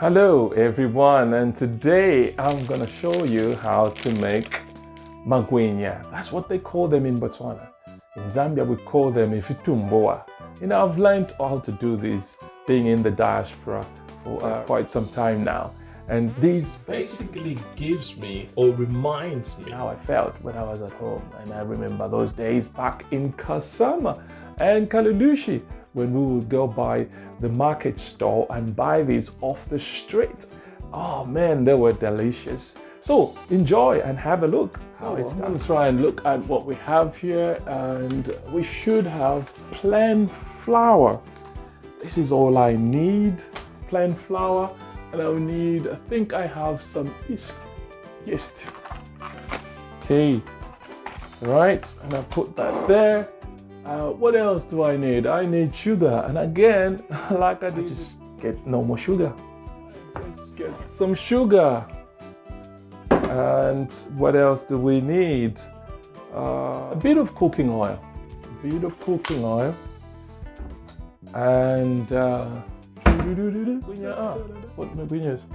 Hello everyone, and today I'm gonna show you how to make Magwinya. That's what they call them in Botswana. In Zambia we call them Ifitumbuwa. You know, I've learned how to do this being in the diaspora for quite some time now. And this basically gives me or reminds me how I felt when I was at home. And I remember those days back in Kasama and Kalulushi, when we would go by the market store and buy these off the street. Oh man, they were delicious. So enjoy and have a look. So I'm going to try and look at what we have here, and we should have plain flour. This is all I need, plain flour, and I'll need, I think I have some yeast. Okay, right, and I put that there. What else do I need? I need sugar, and again, like I did, just get normal sugar. Let's get some sugar. And what else do we need? A bit of cooking oil. And what Magwinya is?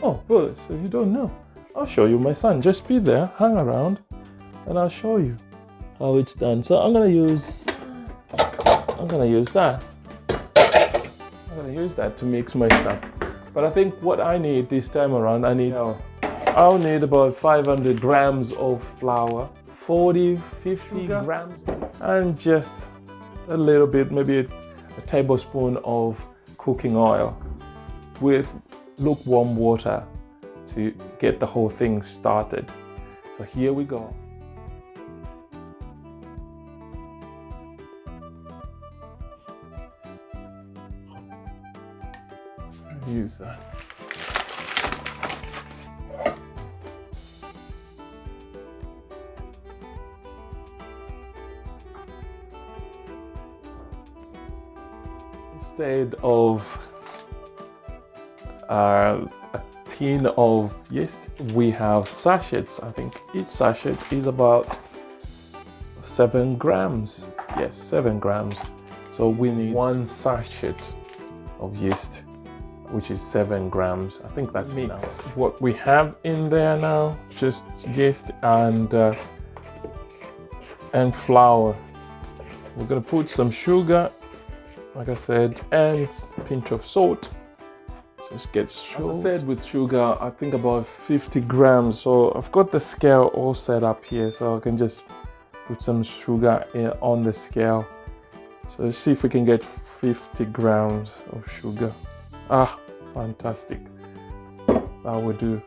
Oh, well, so you don't know. I'll show you, my son. Just be there, hang around, and I'll show you how it's done. So I'm gonna use that. I'm gonna use that to mix my stuff. But I think what I need this time around, I'll need about 500 grams of flour, 50 grams, and just a little bit, maybe a tablespoon of cooking oil with lukewarm water to get the whole thing started. So here we go. Use that. Instead of a tin of yeast, we have sachets. I think each sachet is about 7 grams. Yes, 7 grams. So we need 1 sachet of yeast, which is 7 grams. I think that's enough. What we have in there now, just yeast and flour. We're gonna put some sugar, like I said, and a pinch of salt. Just get salt. As I said, with sugar, I think about 50 grams. So I've got the scale all set up here, so I can just put some sugar on the scale. So let's see if we can get 50 grams of sugar. Ah, fantastic. That would do.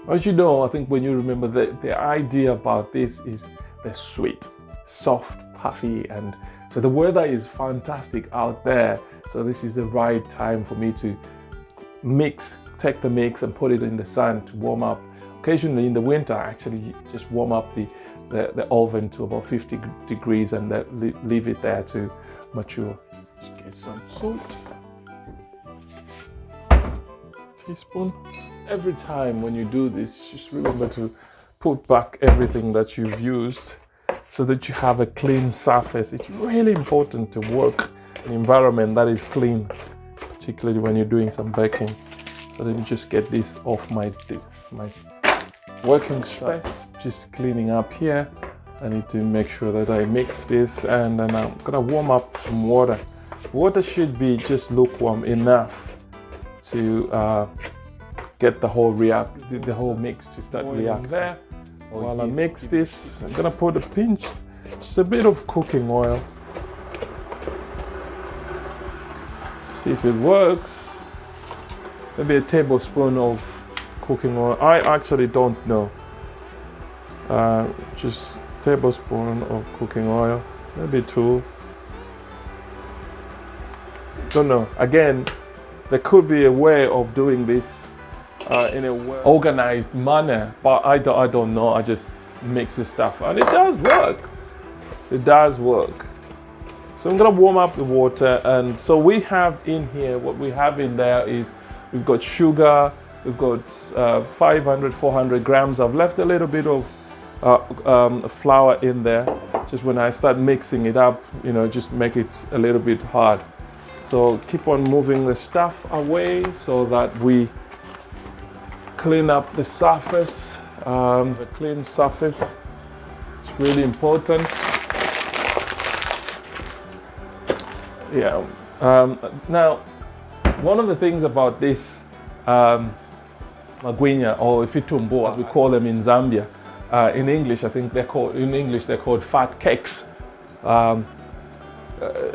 As you know, I think when you remember the idea about this is they're sweet, soft, puffy, and so the weather is fantastic out there. So this is the right time for me to take the mix and put it in the sun to warm up. Occasionally in the winter, I actually just warm up the oven to about 50 degrees and leave it there to mature. Just get some salt. Teaspoon. Every time when you do this, just remember to put back everything that you've used so that you have a clean surface. It's really important to work in an environment that is clean, particularly when you're doing some baking. So let me just get this off my working space. Just cleaning up here. I need to make sure that I mix this, and then I'm gonna warm up some water. Water should be just lukewarm enough to get the whole mix to start reacting. There, while I mix this, I'm gonna put a pinch, just a bit of cooking oil. See if it works. Maybe a tablespoon of cooking oil. I actually don't know. Just a tablespoon of cooking oil, maybe 2. Don't know. Again, there could be a way of doing this in a organized manner, but I don't know. I just mix the stuff, and it does work. It does work. So I'm gonna warm up the water, and so we have in here, what we have in there is we've got sugar, we've got 400 grams. I've left a little bit of flour in there, just when I start mixing it up, you know, just make it a little bit hard. So keep on moving the stuff away so that we clean up the surface. The clean surface is really important. Yeah. Now, one of the things about this Magwinya, or Ifitumbuwa, as we call them in Zambia, in English, I think they're called fat cakes.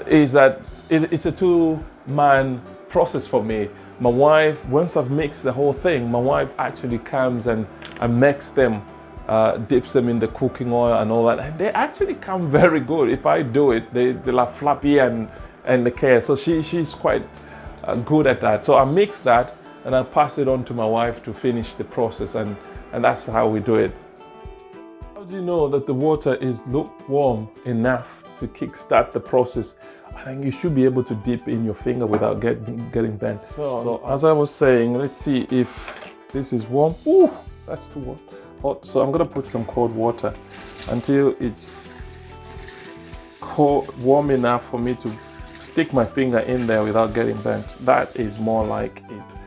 Is that it's a two-man process for me. My wife, once I've mixed the whole thing, my wife actually comes and makes them, dips them in the cooking oil and all that, and they actually come very good. If I do it, they're like flappy and the care. So she's quite good at that. So I mix that and I pass it on to my wife to finish the process, and that's how we do it. How do you know that the water is lukewarm enough to kickstart the process? I think you should be able to dip in your finger without getting bent. So as I was saying, let's see if this is warm. Ooh, that's too hot. So I'm gonna put some cold water until it's warm enough for me to stick my finger in there without getting bent. That is more like it.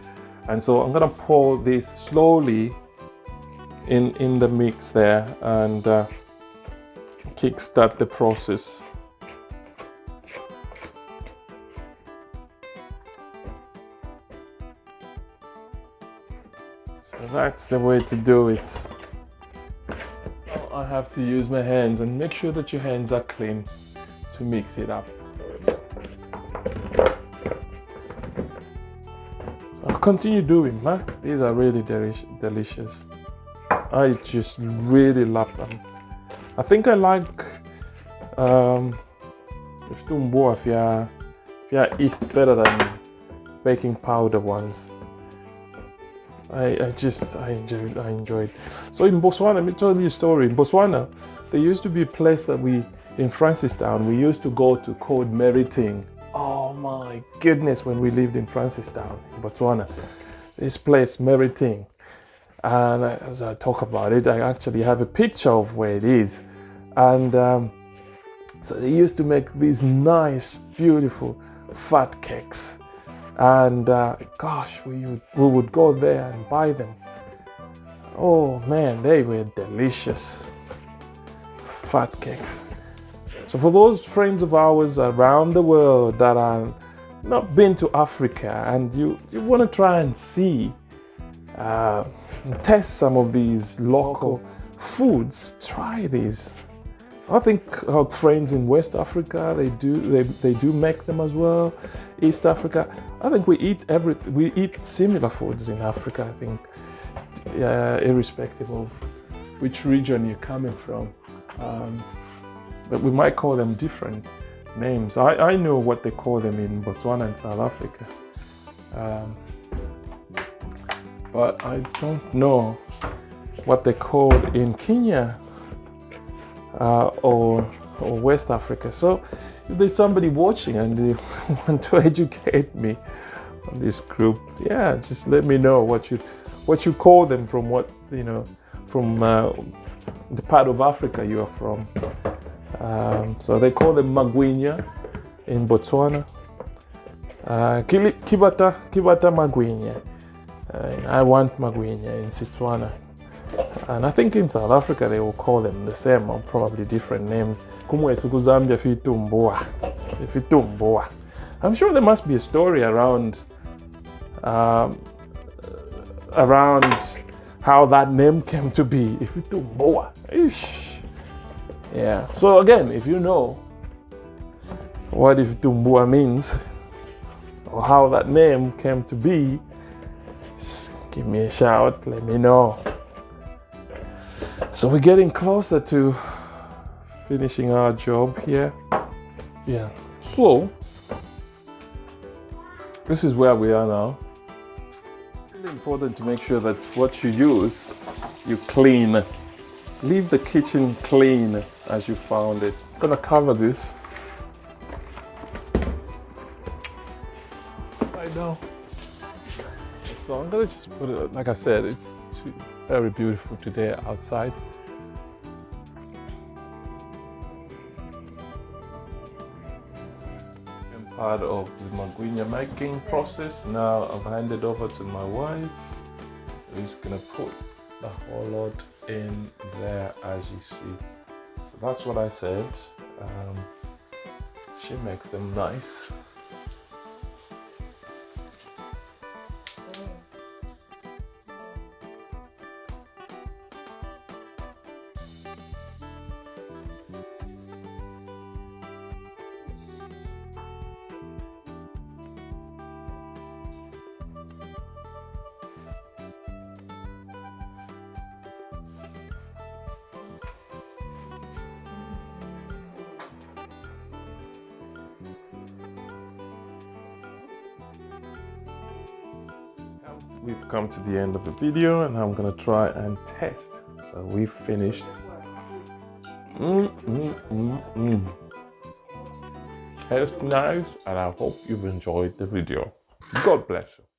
And so I'm gonna pour this slowly in the mix there and kickstart the process. So that's the way to do it. I have to use my hands, and make sure that your hands are clean to mix it up. So I'll continue doing that. These are really delicious. I just really love them. I think I like Ifitumbuwa if you're East better than baking powder ones. I enjoyed. So in Botswana, let me tell you a story. In Botswana, there used to be a place that in Francistown, we used to go to called Meriting. Oh my goodness, when we lived in Francistown, in Botswana, this place, Meriting. And as I talk about it, I actually have a picture of where it is. And so they used to make these nice, beautiful, fat cakes. And gosh, we would go there and buy them. Oh man, they were delicious. Fat cakes. So for those friends of ours around the world that are not been to Africa and you want to try and see, test some of these local foods, try these. I think our friends in West Africa, they do make them as well. East Africa, I think we eat everything. We eat similar foods in Africa, I think, irrespective of which region you're coming from. But we might call them different names. I know what they call them in Botswana and South Africa. But I don't know what they call in Kenya or West Africa. So if there's somebody watching and they want to educate me on this group, yeah, just let me know what you call them from from the part of Africa you are from. So they call them Magwinya in Botswana. Kibata Magwinya. I want Magwinya in Setswana. And I think in South Africa they will call them the same, or probably different names. Zambia Ifitumbuwa. I'm sure there must be a story around how that name came to be. Ifitumbuwa. Yeah. So again, if you know what Ifitumbuwa means or how that name came to be, just give me a shout, let me know. So we're getting closer to finishing our job here. Yeah. So this is where we are now. It's really important to make sure that what you use, you clean. Leave the kitchen clean as you found it. I'm gonna cover this right now. So I'm gonna just put it, like I said, it's very beautiful today outside. part of the Magwinya making process. Now I've handed over to my wife, who's gonna put the whole lot in there, as you see. So that's what I said. She makes them nice. We've come to the end of the video and I'm gonna try and test. So we've finished. Tastes nice, and I hope you've enjoyed the video. God bless you.